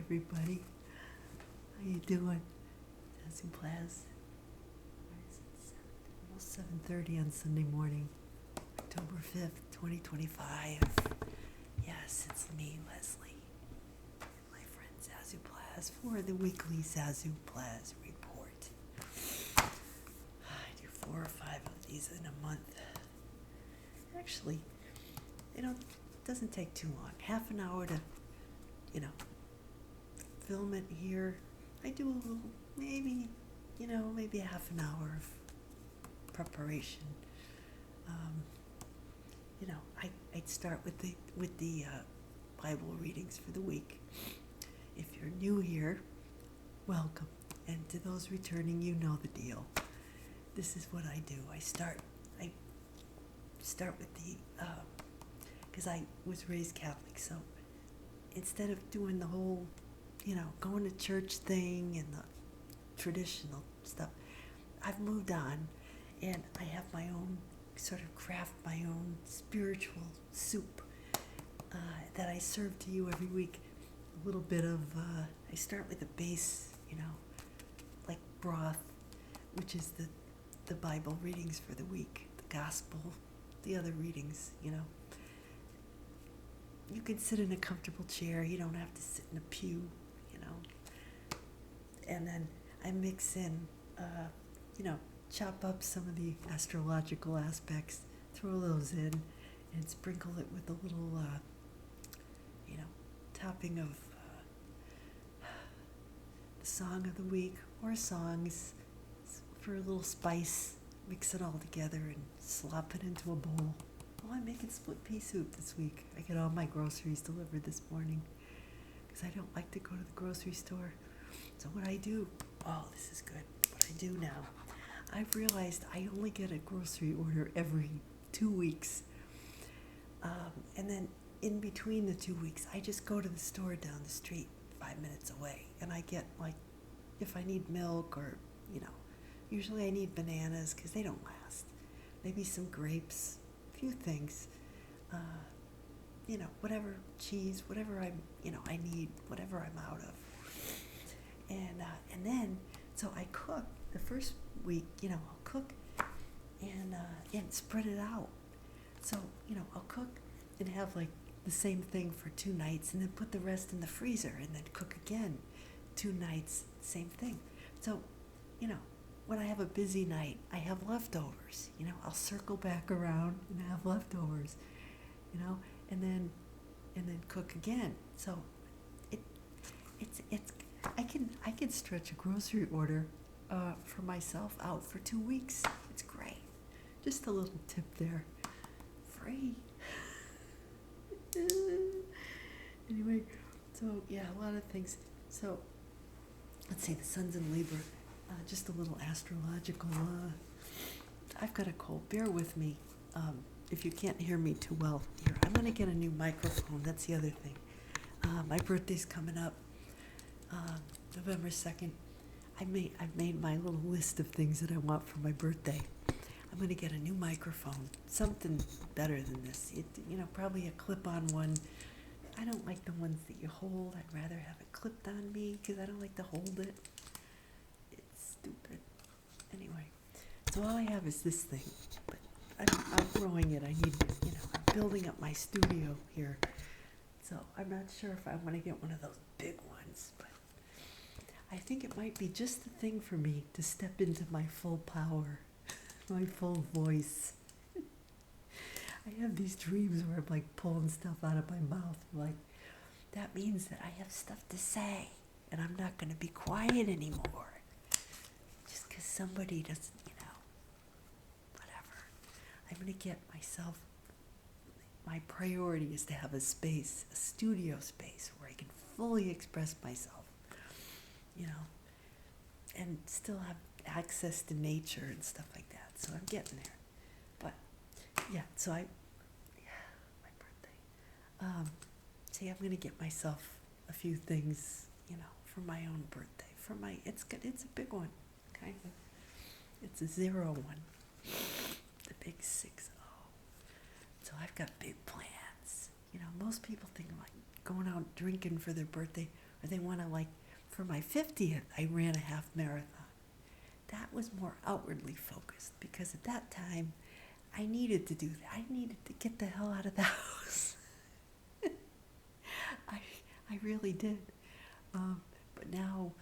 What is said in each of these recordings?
everybody. How you doing? Zazoo Plazz. Almost 7:30 on Sunday morning, October 5th, 2025. Yes, it's me, Leslie, and my friend Zazoo Plazz for the weekly Zazoo Plazz report. I do 4 or 5 of these in a month. Actually, it doesn't take too long. Half an hour to, film it here. I do a little, maybe a half an hour of preparation. I'd start with the Bible readings for the week. If you're new here, welcome. And to those returning, you know the deal. This is what I do. I start with the, because I was raised Catholic, so instead of doing the whole, going to church thing and the traditional stuff, I've moved on, and I have my own sort of craft, my own spiritual soup that I serve to you every week. A little bit of, I start with the base, like broth, which is the Bible readings for the week, the gospel, the other readings, You can sit in a comfortable chair. You don't have to sit in a pew, And then I mix in, chop up some of the astrological aspects, throw those in, and sprinkle it with a little, topping of the song of the week or songs for a little spice. Mix it all together and slop it into a bowl. Oh, I'm making split pea soup this week. I get all my groceries delivered this morning because I don't like to go to the grocery store. So what I do, this is good. What I do now, I've realized I only get a grocery order every 2 weeks. And then in between the 2 weeks, I just go to the store down the street 5 minutes away. And I get, if I need milk or, usually I need bananas because they don't last. Maybe some grapes, a few things. Whatever, cheese, whatever I need, whatever I'm out of. And then, so I cook the first week, I'll cook and spread it out. So, I'll cook and have the same thing for 2 nights and then put the rest in the freezer and then cook again 2 nights, same thing. So, when I have a busy night, I have leftovers, I'll circle back around and have leftovers, and then cook again. So I can stretch a grocery order for myself out for 2 weeks. It's great. Just a little tip there. Free. Anyway, so yeah, a lot of things. So let's see, the sun's in Libra. Just a little astrological. I've got a cold. Bear with me. If you can't hear me too well here, I'm going to get a new microphone. That's the other thing. My birthday's coming up, November 2nd. I've made my little list of things that I want for my birthday. I'm going to get a new microphone, something better than this. Probably a clip-on one. I don't like the ones that you hold. I'd rather have it clipped on me because I don't like to hold it. It's stupid. Anyway, so all I have is this thing, but I'm growing it. I need, I'm building up my studio here. So I'm not sure if I want to get one of those big ones, but I think it might be just the thing for me to step into my full power, my full voice. I have these dreams where I'm pulling stuff out of my mouth. That means that I have stuff to say, and I'm not going to be quiet anymore. Just because somebody doesn't, whatever. I'm going to get myself, my priority is to have a space, a studio space where I can fully express myself, and still have access to nature and stuff like that. So I'm getting there. But, yeah, so my birthday. See, I'm going to get myself a few things, for my own birthday. It's good. It's a big one, kind of. It's a 0 one. The big 6-0. So I've got big plans. Most people think going out drinking for their birthday, or they want to, like, for my 50th, I ran a half marathon. That was more outwardly focused because at that time, I needed to do that. I needed to get the hell out of the house. I really did. But now,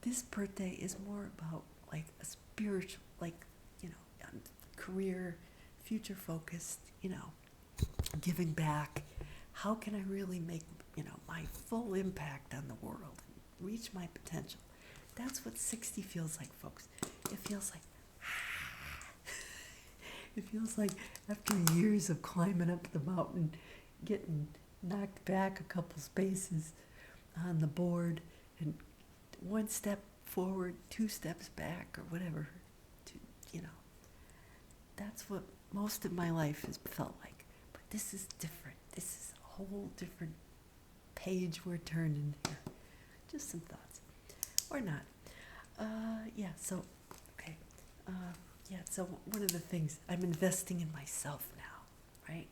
this birthday is more about like a spiritual, like, career, future focused, giving back. How can I really make, my full impact on the world and reach my potential? That's what 60 feels like, folks. It feels like, it feels like after years of climbing up the mountain, getting knocked back a couple spaces on the board, and one step forward, 2 steps back, or whatever. That's what most of my life has felt like. But this is different. This is a whole different page we're turning here. Just some thoughts. Or not. So one of the things, I'm investing in myself now, right?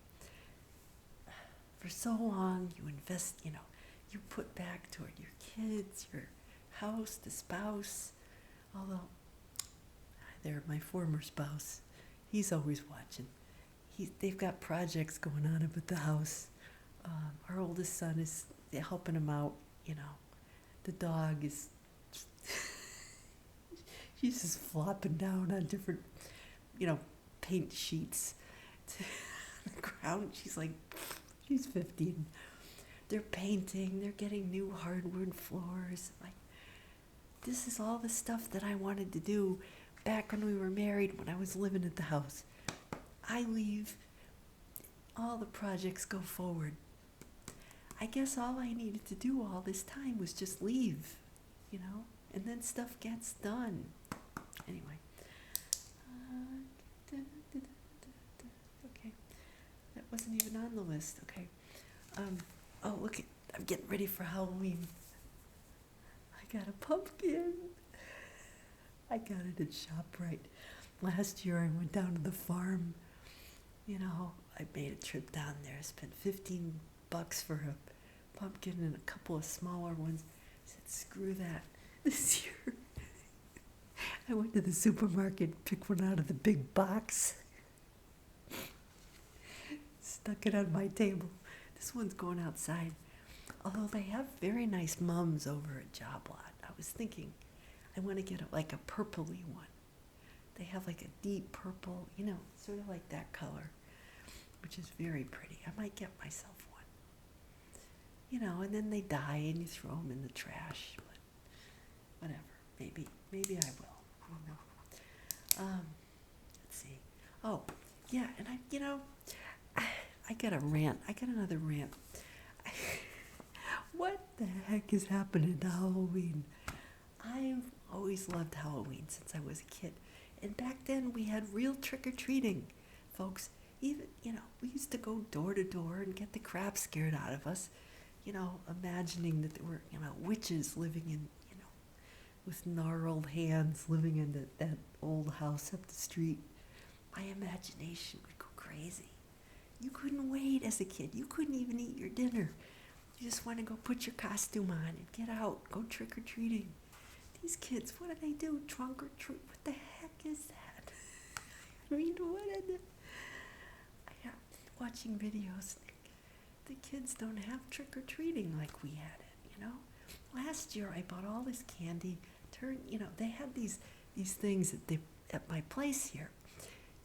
For so long, you invest, you put back toward your kids, your house, the spouse. Although, they're my former spouse. He's always watching. They've got projects going on up at the house. Our oldest son is helping him out, The dog is, she's just flopping down on different, paint sheets to the ground. She's 15. They're painting. They're getting new hardwood floors. Like, this is all the stuff that I wanted to do back when we were married, when I was living at the house. I leave, all the projects go forward. I guess all I needed to do all this time was just leave, and then stuff gets done. Anyway. Okay. That wasn't even on the list. Okay. Look, I'm getting ready for Halloween. I got a pumpkin. I got it at ShopRite. Last year I went down to the farm. I made a trip down there. I spent $15 for a pumpkin and a couple of smaller ones. I said, screw that. This year I went to the supermarket, picked one out of the big box, stuck it on my table. This one's going outside. Although they have very nice mums over at Job Lot. I was thinking, I want to get a purpley one. They have like a deep purple, sort of like that color, which is very pretty. I might get myself one. And then they die and you throw them in the trash. But whatever. Maybe I will. I don't know. Let's see. Oh, yeah, and I got a rant. I got another rant. What the heck is happening to Halloween? I've always loved Halloween since I was a kid. And back then we had real trick-or-treating, folks. Even, we used to go door to door and get the crap scared out of us, imagining that there were, witches living in, with gnarled hands living in that old house up the street. My imagination would go crazy. You couldn't wait as a kid. You couldn't even eat your dinner. You just want to go put your costume on and get out, go trick-or-treating. These kids, what do they do? Trunk or treat? What the heck is that? Watching videos, the kids don't have trick-or-treating like we had it, Last year I bought all this candy. They had these things at my place here.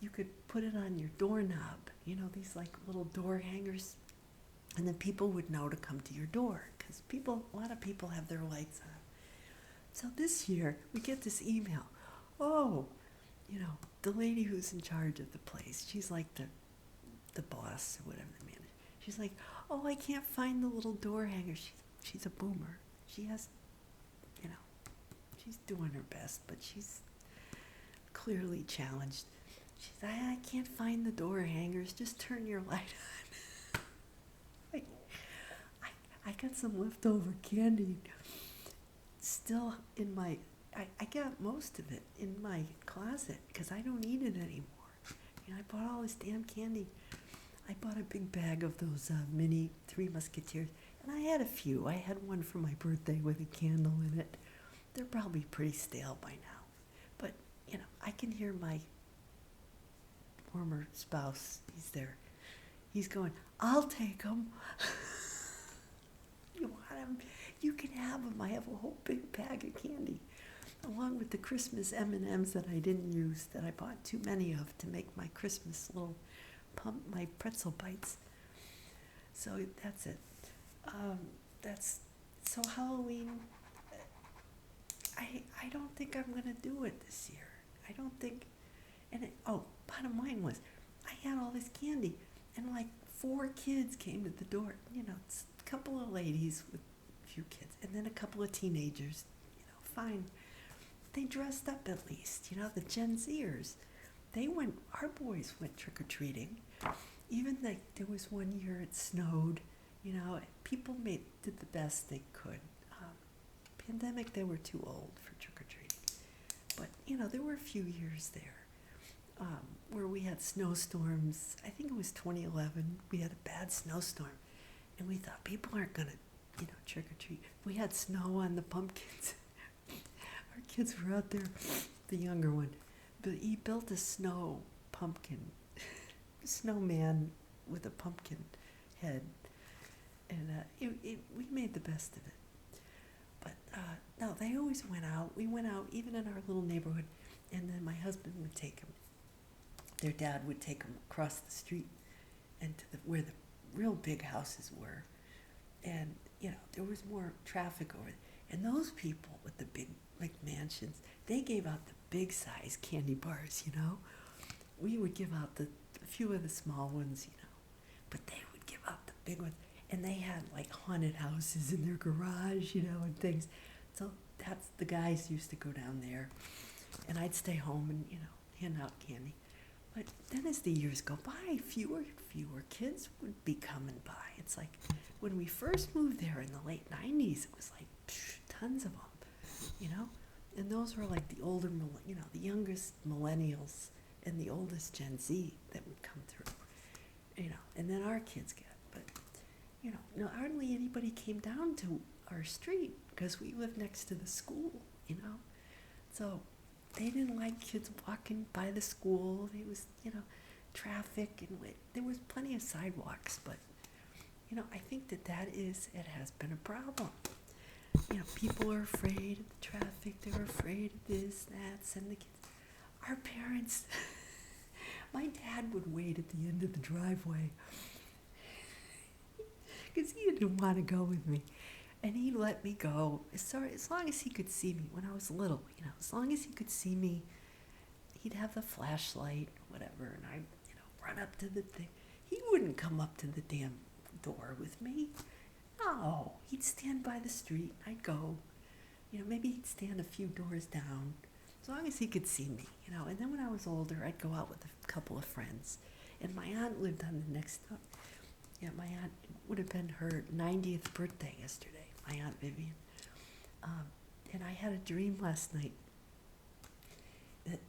You could put it on your doorknob, these like little door hangers, and then people would know to come to your door because a lot of people have their lights on. So this year we get this email. Oh, the lady who's in charge of the place, she's like the boss or whatever, the manager. She's like, oh, I can't find the little door hanger. She's a boomer. She has, she's doing her best, but she's clearly challenged. She's like, I can't find the door hangers. Just turn your light on. I got some leftover candy still in my, I got most of it in my closet because I don't eat it anymore. I bought all this damn candy. I bought a big bag of those mini Three Musketeers. And I had a few. I had one for my birthday with a candle in it. They're probably pretty stale by now. But, I can hear my former spouse. He's there. He's going, I'll take them. You want them? You can have them. I have a whole big bag of candy, along with the Christmas M&Ms that I didn't use, that I bought too many of to make my Christmas little my pretzel bites. So that's it. So Halloween. I don't think I'm gonna do it this year. I don't think. Bottom line was, I had all this candy, and like 4 kids came to the door. It's a couple of ladies with a few kids, and then a couple of teenagers. Fine. They dressed up at least. The Gen Zers. Our boys went trick-or-treating. Even there was one year it snowed. People did the best they could. Pandemic, they were too old for trick-or-treating. But, there were a few years there where we had snowstorms. I think it was 2011. We had a bad snowstorm. And we thought people aren't going to, trick-or-treat. We had snow on the pumpkins. Our kids were out there, the younger one. But he built a snow pumpkin, snowman with a pumpkin head. And we made the best of it. But no, they always went out. We went out even in our little neighborhood. And then my husband would take them. Their dad would take them across the street and to where the real big houses were. And, there was more traffic over there. And those people with the big mansions, they gave out the big size candy bars, We would give out a few of the small ones, But they would give out the big ones. And they had like haunted houses in their garage, and things. So the guys used to go down there. And I'd stay home and, hand out candy. But then as the years go by, fewer and fewer kids would be coming by. It's like when we first moved there in the late 90s, it was like tons of them, And those were like the older, the youngest millennials and the oldest Gen Z that would come through, And then our kids get. But, hardly anybody came down to our street because we lived next to the school, So they didn't like kids walking by the school. There was, traffic, and there was plenty of sidewalks, but, I think it has been a problem. People are afraid of the traffic. They're afraid of this, that, send the kids. Our parents, my dad would wait at the end of the driveway because he didn't want to go with me. And he'd let me go as long as he could see me when I was little, as long as he could see me. He'd have the flashlight, whatever, and I'd, run up to the thing. He wouldn't come up to the damn door with me. No, he'd stand by the street. I'd go, maybe he'd stand a few doors down, as long as he could see me, And then when I was older, I'd go out with a couple of friends. And my aunt lived on the next door. Yeah, my aunt, it would have been her 90th birthday yesterday. My Aunt Vivian. And I had a dream last night that,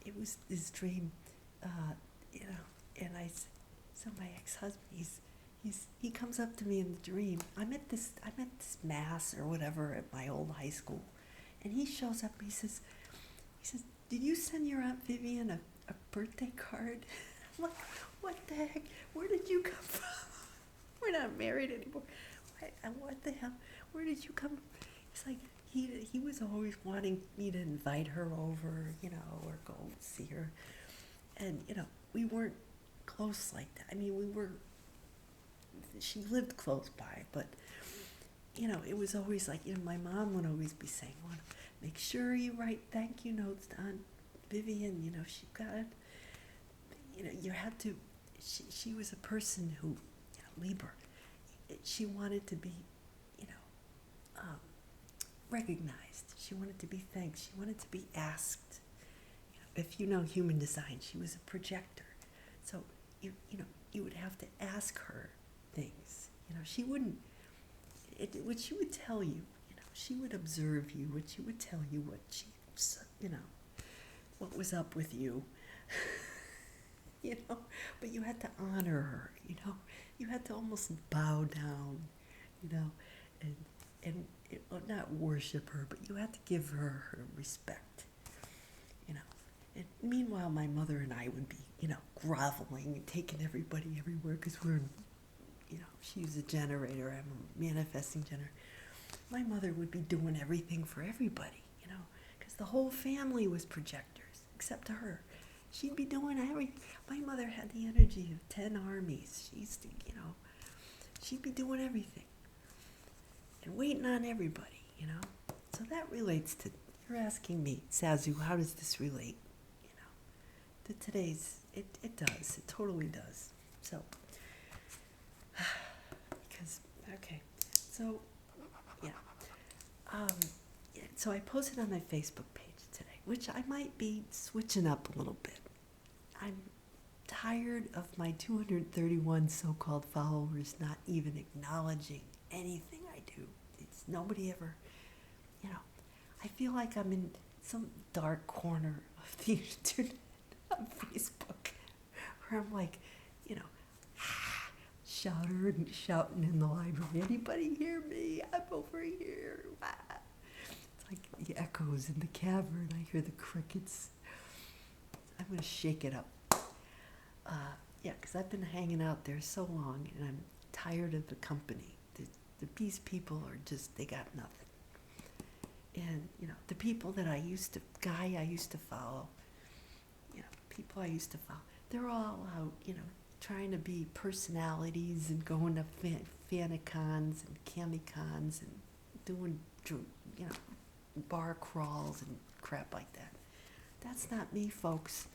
it was this dream, and so my ex-husband, he comes up to me in the dream. I'm at this mass or whatever at my old high school, and he shows up. He says, "Did you send your Aunt Vivian a birthday card?" I'm like, what the heck? Where did you come from? We're not married anymore. What the hell? Where did you come from? It's like he was always wanting me to invite her over, or go see her. And, we weren't close like that. I mean, she lived close by, but, it was always like, my mom would always be saying, well, make sure you write thank you notes to Aunt Vivian, she got it. You had to, she was a person who, Libra, she wanted to be, recognized. She wanted to be thanked. She wanted to be asked. If you know human design, she was a projector. So, you would have to ask her things. She wouldn't, what she would tell you, she would observe you, what she would tell you, what was up with you. But you had to honor her, you know. You had to almost bow down, you know, and not worship her, but you had to give her respect, you know. And meanwhile, my mother and I would be, you know, groveling and taking everybody everywhere because we're, you know, she's a generator, I'm a manifesting generator. My mother would be doing everything for everybody, you know, because the whole family was projectors, except to her. She'd be doing everything. My mother had the energy of 10 armies. She used to, you know, she'd be doing everything and waiting on everybody, you know. So that relates to, you're asking me, Zazoo, how does this relate, you know, to today's, it does, it totally does. So, because, okay, so, yeah. So I posted on my Facebook page today, which I might be switching up a little bit. I'm tired of my 231 so-called followers not even acknowledging anything I do. It's nobody ever, you know, I feel like I'm in some dark corner of the internet on Facebook where I'm like, you know, shouting in the library, anybody hear me? I'm over here. It's like the echoes in the cavern. I hear the crickets. I'm going to shake it up. Yeah, because I've been hanging out there so long, and I'm tired of the company. These people are just, they got nothing. And, you know, the people that I used to follow, you know, people I used to follow, they're all out, you know, trying to be personalities and going to fanicons and camicons and doing, you know, bar crawls and crap like that. That's not me, folks.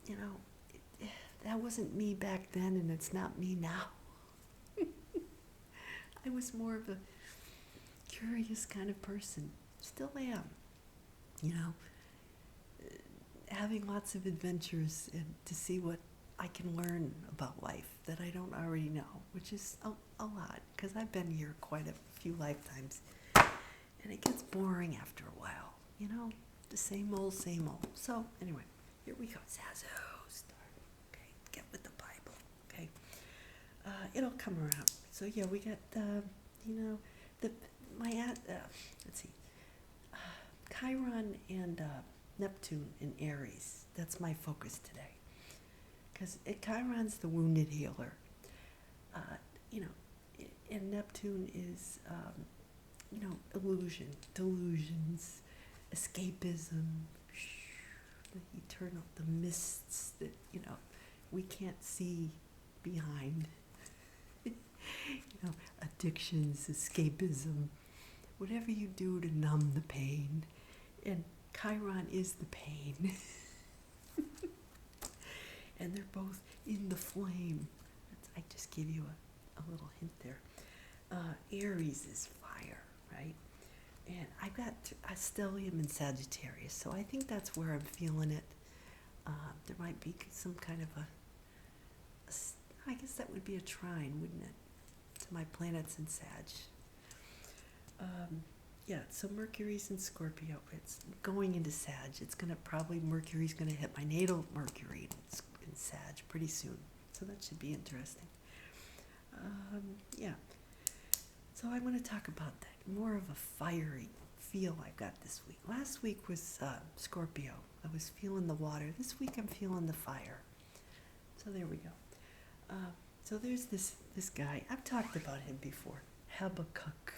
You know, that wasn't me back then, and it's not me now. I was more of a curious kind of person. Still am. You know, having lots of adventures and to see what I can learn about life that I don't already know, which is a lot, because I've been here quite a few lifetimes. And it gets boring after a while, you know, the same old, same old. So, anyway, here we go. Zazoo, start. Okay, get with the Bible, okay? It'll come around. So, yeah, we got, you know, let's see, Chiron and Neptune in Aries. That's my focus today. Because Chiron's the wounded healer. You know, and Neptune is, you know, illusion, delusions, escapism, the eternal, the mists that, you know, we can't see behind. You know, addictions, escapism, whatever you do to numb the pain. And Chiron is the pain. And they're both in the flame. I just gave you a little hint there. Aries is fire, right? And I've got a stellium in Sagittarius, so I think that's where I'm feeling it. There might be some kind of I guess that would be a trine, wouldn't it? To my planets in Sag. Yeah, so Mercury's in Scorpio. It's going into Sag. It's going to Mercury's going to hit my natal Mercury in Sag pretty soon. So that should be interesting. Yeah. So I want to talk about that. More of a fiery feel I've got this week. Last week was Scorpio. I was feeling the water. This week I'm feeling the fire. So there we go. So there's this guy. I've talked about him before. Habakkuk.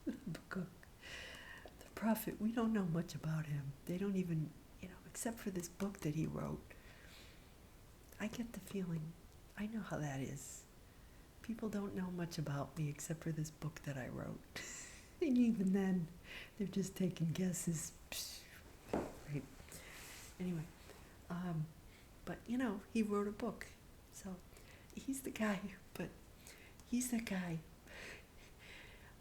Habakkuk. The prophet. We don't know much about him. They don't even, you know, except for this book that he wrote. I get the feeling, I know how that is. People don't know much about me except for this book that I wrote. And even then, they're just taking guesses. Right? Anyway, but you know, he wrote a book. So he's the guy, but he's the guy.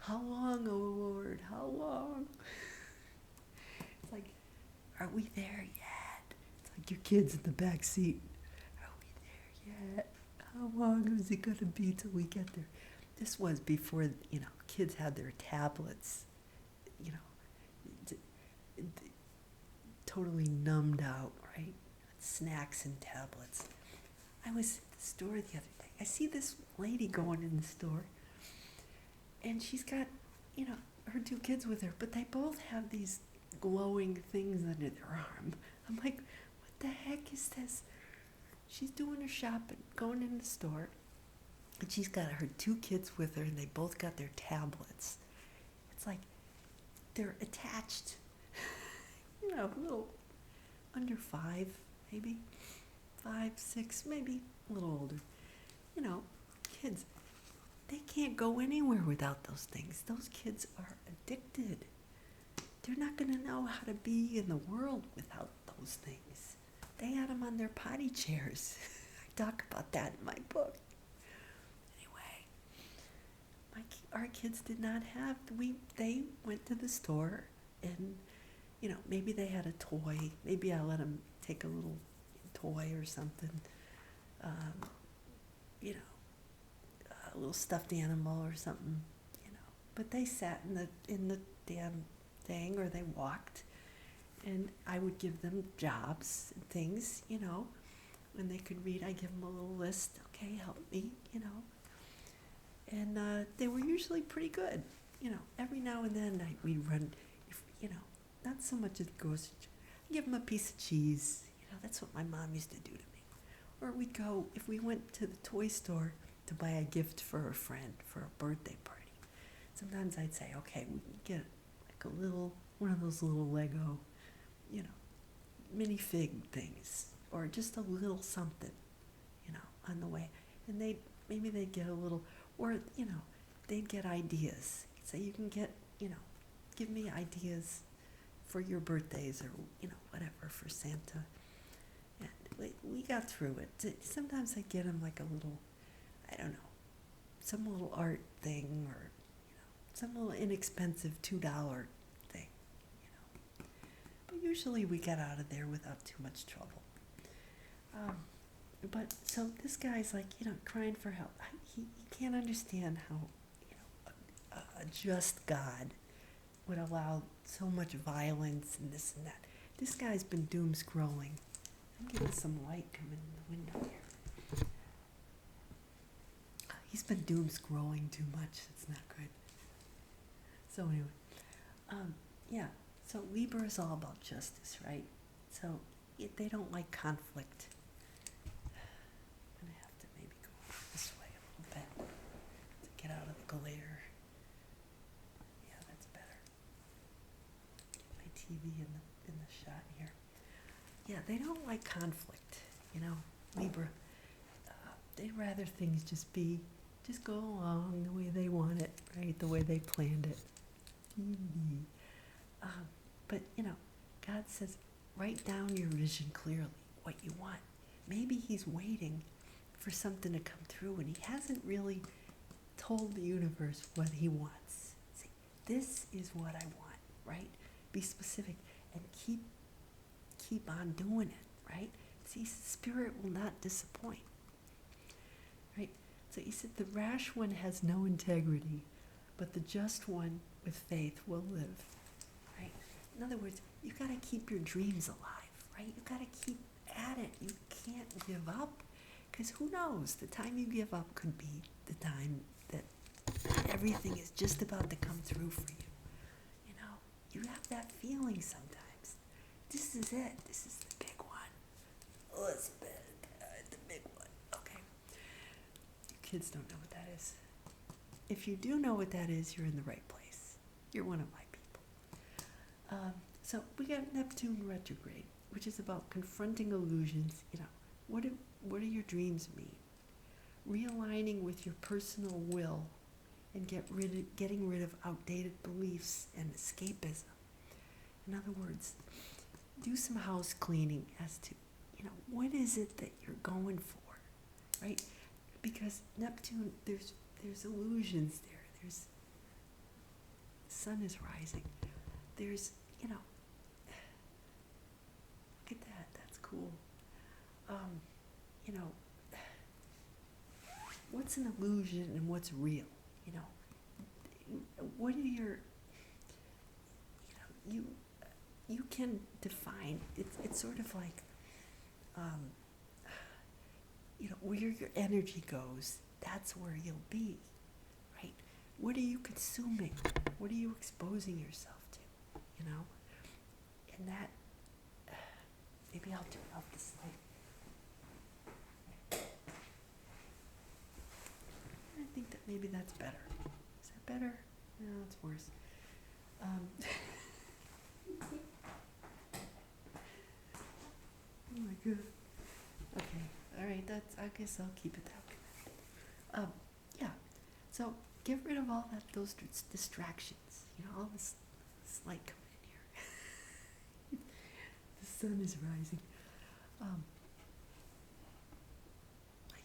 How long, oh Lord, how long? It's like, are we there yet? It's like your kids in the back seat. Are we there yet? How long is it going to be till we get there? This was before, you know, kids had their tablets, you know, totally numbed out, right? Snacks and tablets. I was at the store the other day. I see this lady going in the store, and she's got, her 2 kids with her, but they both have these glowing things under their arm. I'm like, what the heck is this? She's doing her shopping, going in the store, and she's got her 2 kids with her, and they both got their tablets. It's like they're attached, little under 5, maybe 5, 6, maybe a little older. Kids, they can't go anywhere without those things. Those kids are addicted. They're not going to know how to be in the world without those things. They had them on their potty chairs. I talk about that in my book. Anyway, our kids did not have, they went to the store and, maybe they had a toy. Maybe I let them take a little toy or something, a little stuffed animal or something, But they sat in the damn thing, or they walked, and I would give them jobs and things, when they could read. I give them a little list. Okay, help me, and they were usually pretty good, Every now and then we'd run, not so much as grocery. I give them a piece of cheese. That's what my mom used to do to me. Or we'd go, if we went to the toy store to buy a gift for a friend for a birthday party, sometimes I'd say, okay, we can get like one of those little Lego, minifig things, or just a little something, on the way. And maybe they'd get a little, or, they'd get ideas. So you can get, give me ideas for your birthdays, or, whatever, for Santa. And we got through it. Sometimes I get them like a little, I don't know, some little art thing, or, some little inexpensive $2 thing, But usually we got out of there without too much trouble. But so this guy's like, crying for help. He can't understand how, a just God would allow so much violence and this and that. This guy's been doom scrolling. I'm getting some light coming in the window here. He's been doom scrolling too much. It's not good. So anyway, so Libra is all about justice, right? So they don't like conflict. I'm going to have to maybe go this way a little bit to get out of the glare. Yeah, that's better. Get my TV in the shot here. Yeah, they don't like conflict, Libra. They'd rather things just go along the way they want it, right? The way they planned it. But, God says, write down your vision clearly, what you want. Maybe he's waiting for something to come through, and he hasn't really told the universe what he wants. See, this is what I want, right? Be specific and keep on doing it, right? See, spirit will not disappoint, right? So he said, the rash one has no integrity, but the just one with faith will live, right? In other words, you've got to keep your dreams alive, right? You've got to keep at it. You can't give up, because who knows? The time you give up could be the time that everything is just about to come through for you. You have that feeling sometimes. This is it. This is the big one. Oh, it's the big one. Okay. You kids don't know what that is. If you do know what that is, you're in the right place. You're one of my people. So we got Neptune retrograde, which is about confronting illusions. What do your dreams mean? Realigning with your personal will and getting rid of outdated beliefs and escapism. In other words, do some house cleaning as to, what is it that you're going for, right? Because Neptune, there's illusions there. There's, the sun is rising. There's, look at that. That's cool. What's an illusion and what's real? What are your, you can define, it's sort of like, where your energy goes, that's where you'll be, right? What are you consuming? What are you exposing yourself to, you know? And that, maybe I'll turn off this light. I think that maybe that's better. Is that better? No, it's worse. Oh my god. Okay, all right, I guess I'll keep it that way. Yeah, so get rid of all those distractions, you know, all this light coming in here. The sun is rising. I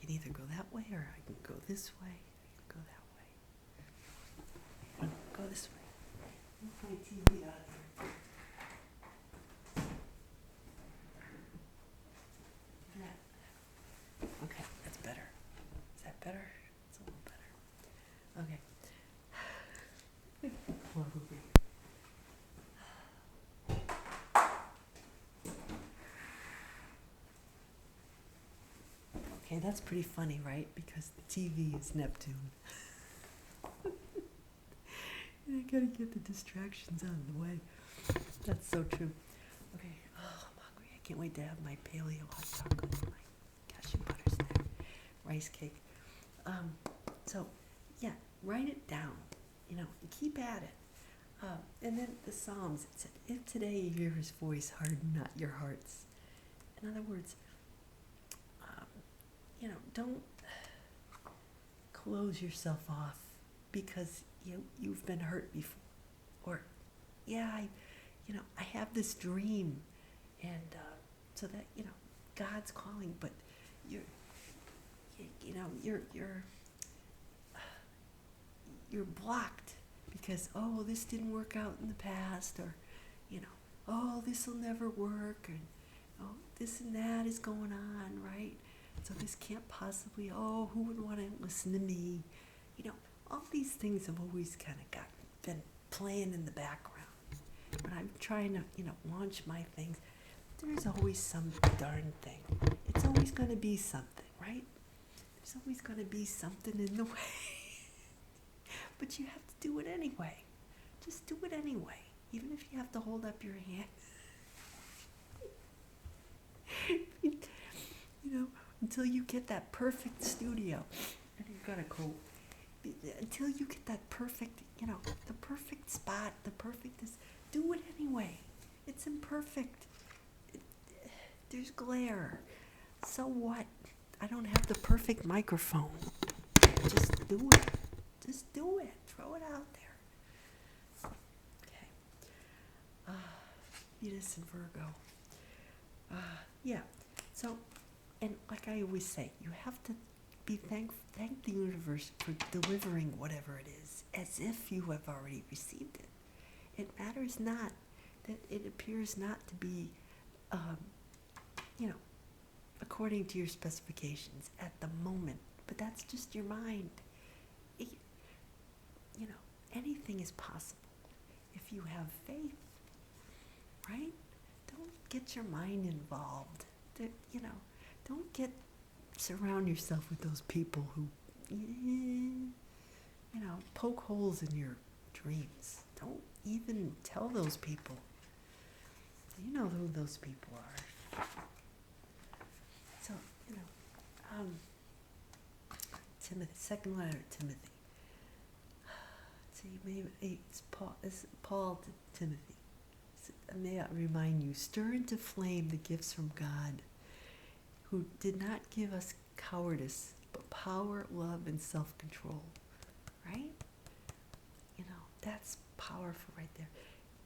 can either go that way or I can go this way. I can go that way. Go this way. Move my TV out of here. Okay, that's better. Is that better? It's a little better. Okay. Come on, over here. Okay, that's pretty funny, right? Because the TV is Neptune. And I gotta get the distractions out of the way. That's so true. Okay, oh, I'm hungry. I can't wait to have my paleo hot chocolate. My cashew butter's there. Rice cake. So, yeah, write it down. You know, keep at it. And then the Psalms. It said, if today you hear his voice, harden not your hearts. In other words, you know, don't close yourself off because you've been hurt before. Or, yeah, I have this dream, and so that, you know, God's calling, but you're blocked because, oh, this didn't work out in the past, or, you know, oh, this will never work, and oh, this and that is going on, right? So this can't possibly, oh, who would want to listen to me? You know, all these things have always kind of been playing in the background. When I'm trying to, you know, launch my things, there's always some darn thing. It's always going to be something, right? There's always going to be something in the way. But you have to do it anyway. Just do it anyway, even if you have to hold up your hand. You know, until you get that perfect studio. And you've got a coat. Until you get that perfect, you know, the perfect spot, the perfect this. Do it anyway. It's imperfect. There's glare. So what? I don't have the perfect microphone. Just do it. Just do it. Throw it out there. Okay. Venus and Virgo. Yeah. So, and like I always say, you have to be thank the universe for delivering whatever it is, as if you have already received it. It matters not that it appears not to be, you know, according to your specifications at the moment, but that's just your mind. You know, anything is possible if you have faith, right? Don't get your mind involved. You know, don't surround yourself with those people who, you know, poke holes in your dreams. Don't even tell those people. You know who those people are. So, you know, Timothy, second letter to Timothy. See, maybe it's Paul to Timothy. May I remind you, stir into flame the gifts from God, who did not give us cowardice, but power, love, and self-control. Right? You know, that's powerful right there.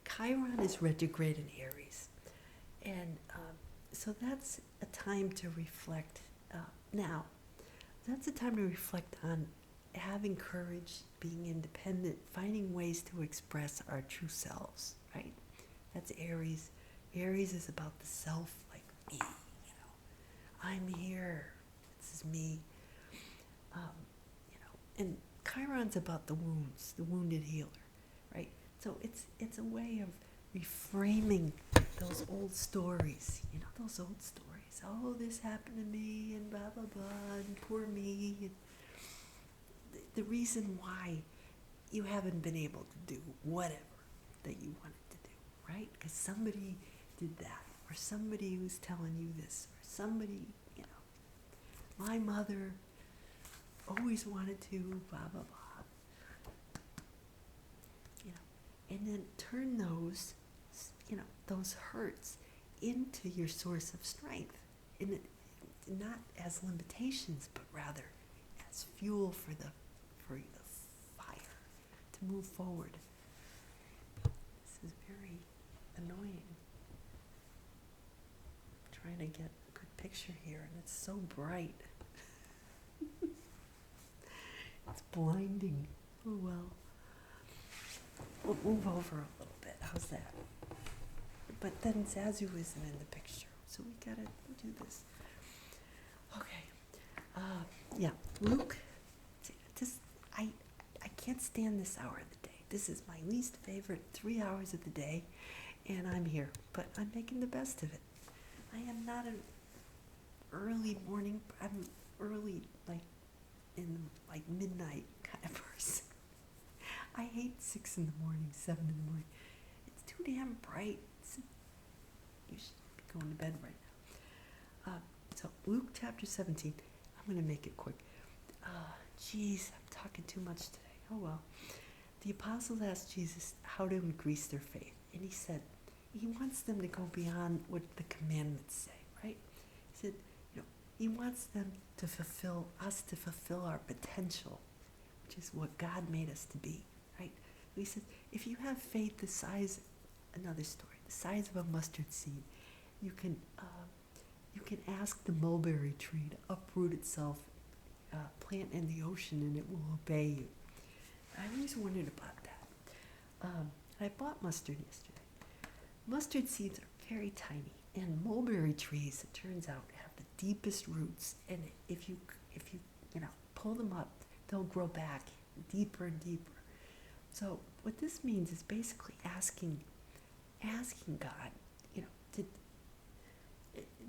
Chiron is retrograde in Aries. And so that's a time to reflect. Now, that's a time to reflect on having courage, being independent, finding ways to express our true selves, right? That's Aries. Aries is about the self, like me, you know. I'm here. This is me. You know, and Chiron's about the wounds, the wounded healer, right? So it's a way of reframing those old stories, you know, those old stories. Oh, this happened to me, and blah, blah, blah, blah, and poor me. And the reason why you haven't been able to do whatever that you wanted to do, right? Because somebody did that, or somebody was telling you this, or somebody, my mother always wanted to, blah, blah, blah. And then turn those, those hurts into your source of strength. And not as limitations, but rather as fuel for the fire to move forward. This is very annoying. I'm trying to get a good picture here, and it's so bright. It's blinding. Oh well. We'll move over a little bit. How's that? But then Zazoo isn't in the picture, so we gotta do this. Okay. Luke. I can't stand this hour of the day. This is my least favorite 3 hours of the day, and I'm here, but I'm making the best of it. I am not an early morning. I'm early, in midnight kind of person. I hate 6 in the morning, 7 in the morning. It's too damn bright. You should be going to bed right now. So Luke chapter 17. I'm going to make it quick. I'm talking too much today. Oh well. The apostles asked Jesus how to increase their faith. And he said, he wants them to go beyond what the commandments say, right? He said, he wants them to fulfill our potential, which is what God made us to be, right? He said, if you have faith the size of a mustard seed, you can ask the mulberry tree to uproot itself, plant in the ocean, and it will obey you. I always wondered about that. I bought mustard yesterday. Mustard seeds are very tiny, and mulberry trees, it turns out, have the deepest roots. And if you pull them up, they'll grow back deeper and deeper. So what this means is basically asking God,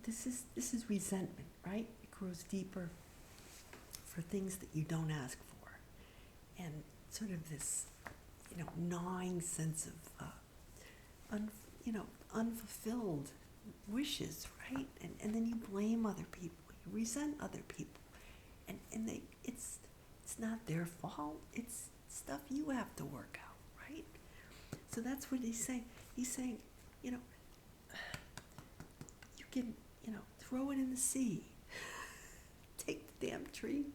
this is resentment, right? It grows deeper for things that you don't ask for, and sort of this, gnawing sense of, unfulfilled wishes, right? And then you blame other people, you resent other people, and it's not their fault. It's stuff you have to work out, right? So that's what he's saying. He's saying, you can, throw it in the sea. Take the damn tree,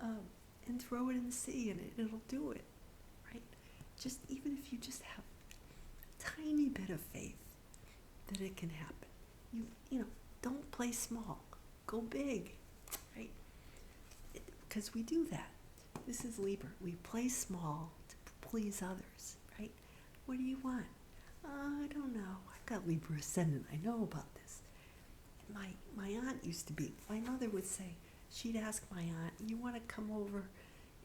and throw it in the sea, and it'll do it, right? Just even if you just have a tiny bit of faith that it can happen. Don't play small, go big, right? Because we do that. This is Libra. We play small to please others, right? What do you want? I don't know. I've got Libra ascendant. I know about this. And my aunt used to be, my mother would say, she'd ask my aunt, you want to come over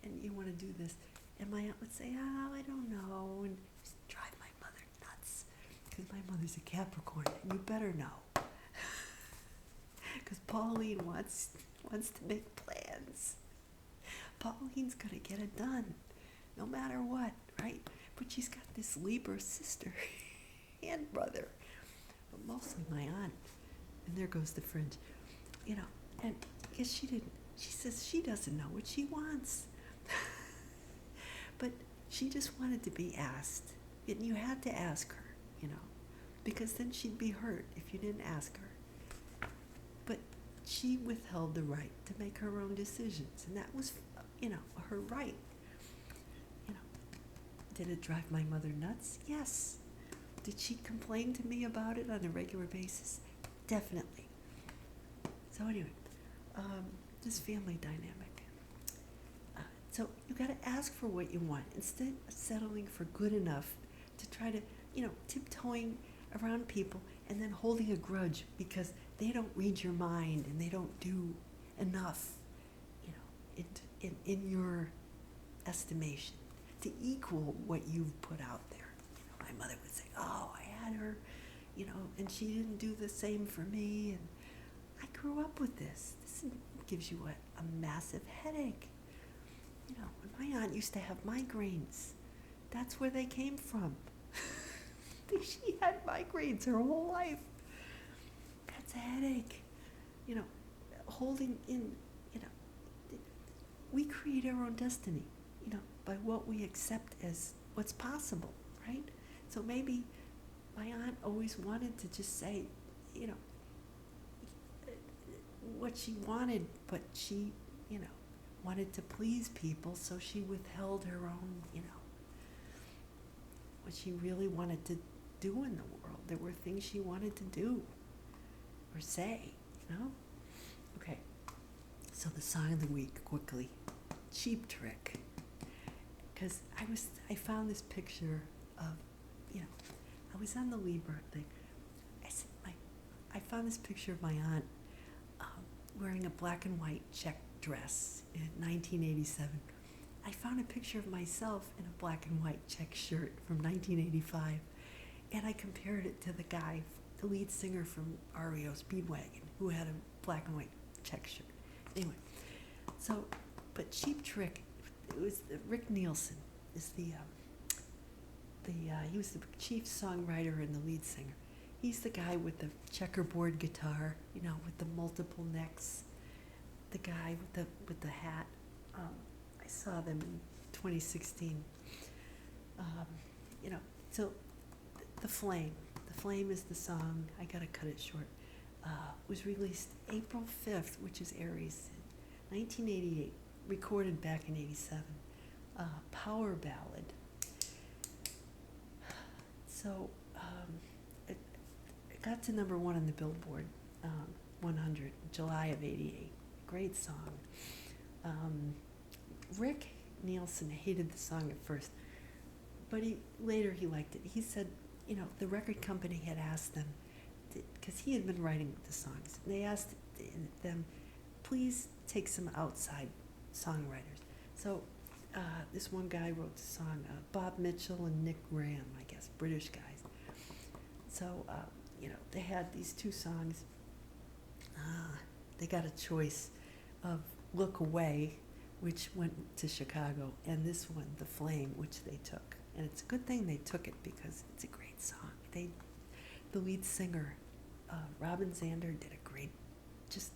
and you want to do this? And my aunt would say, I don't know. And it used to drive my mother nuts, because my mother's a Capricorn, and you better know. Because Pauline wants to make plans. Pauline's going to get it done, no matter what, right? But she's got this Libra sister and brother, but mostly my aunt. And there goes the fringe, and because she says she doesn't know what she wants. But she just wanted to be asked, and you had to ask her, because then she'd be hurt if you didn't ask her. But she withheld the right to make her own decisions, and that was, her right. Did it drive my mother nuts? Yes. Did she complain to me about it on a regular basis? Definitely. So anyway, this family dynamic. So you got to ask for what you want instead of settling for good enough to try to, tiptoeing around people and then holding a grudge because they don't read your mind and they don't do enough, in your estimation to equal what you've put out there. My mother would say, I had her, and she didn't do the same for me. And I grew up with this. gives you a massive headache. You know, when my aunt used to have migraines, that's where they came from. She had migraines her whole life. That's a headache. You know, holding in, you know, we create our own destiny, you know, by what we accept as what's possible, right? So maybe my aunt always wanted to just say, you know, what she wanted, but she, you know, wanted to please people, so she withheld her own, you know, what she really wanted to do in the world. There were things she wanted to do or say, you know? Okay, so the song of the week, quickly. Cheap Trick. Because I found this picture of, you know, I was on the Libra thing. I found this picture of my aunt wearing a black and white check dress in 1987. I found a picture of myself in a black and white check shirt from 1985, and I compared it to the guy, the lead singer from REO Speedwagon, who had a black and white check shirt. Anyway, so, but Cheap Trick, it was Rick Nielsen is he was the chief songwriter and the lead singer. He's the guy with the checkerboard guitar, you know, with the multiple necks. The guy with the hat. I saw them in 2016. You know, so The Flame. The Flame is the song. I gotta cut it short. Was released April 5th, which is Aries, 1988. Recorded back in 87. Power ballad. So it got to number 1 on the Billboard 100, July of 88. Great song. Rick Nielsen hated the song at first, but later he liked it. He said, you know, the record company had asked them, because he had been writing the songs, they asked them, please take some outside songwriters. So this one guy wrote the song, Bob Mitchell and Nick Graham, I guess, British guys. So, you know, they had these 2 songs. They got a choice of Look Away, which went to Chicago, and this one, The Flame, which they took. And it's a good thing they took it because it's a great song. The lead singer, Robin Zander, did a great, just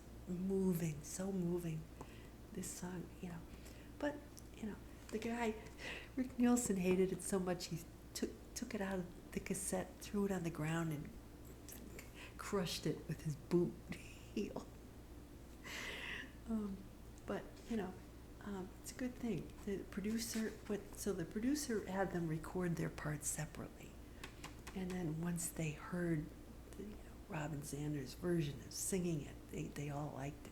moving, so moving, this song, you know. But, you know, the guy, Rick Nielsen, hated it so much he took it out of the cassette, threw it on the ground, and crushed it with his boot heel. But, you know, it's a good thing. The producer had them record their parts separately. And then once they heard Robin Zander's version of singing it, they all liked it.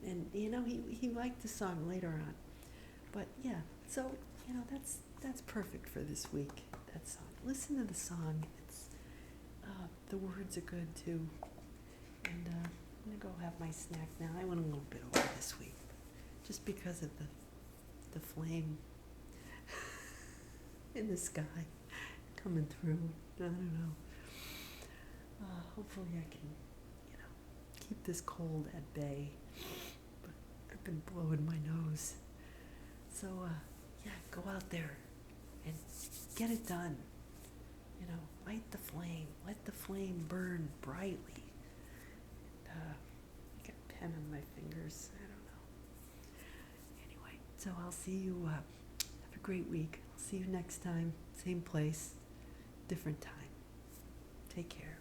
And, you know, he liked the song later on. But, yeah, so, you know, that's perfect for this week, that song. Listen to the song. It's the words are good, too. And I'm going to go have my snack now. I went a little bit over this week, just because of the flame in the sky coming through. I don't know. Hopefully I can, you know, keep this cold at bay. But I've been blowing my nose. So, yeah, go out there and get it done. You know, light the flame. Let the flame burn brightly. I got a pen on my fingers. I don't know. Anyway, so I'll see you. Have a great week. I'll see you next time. Same place, different time. Take care.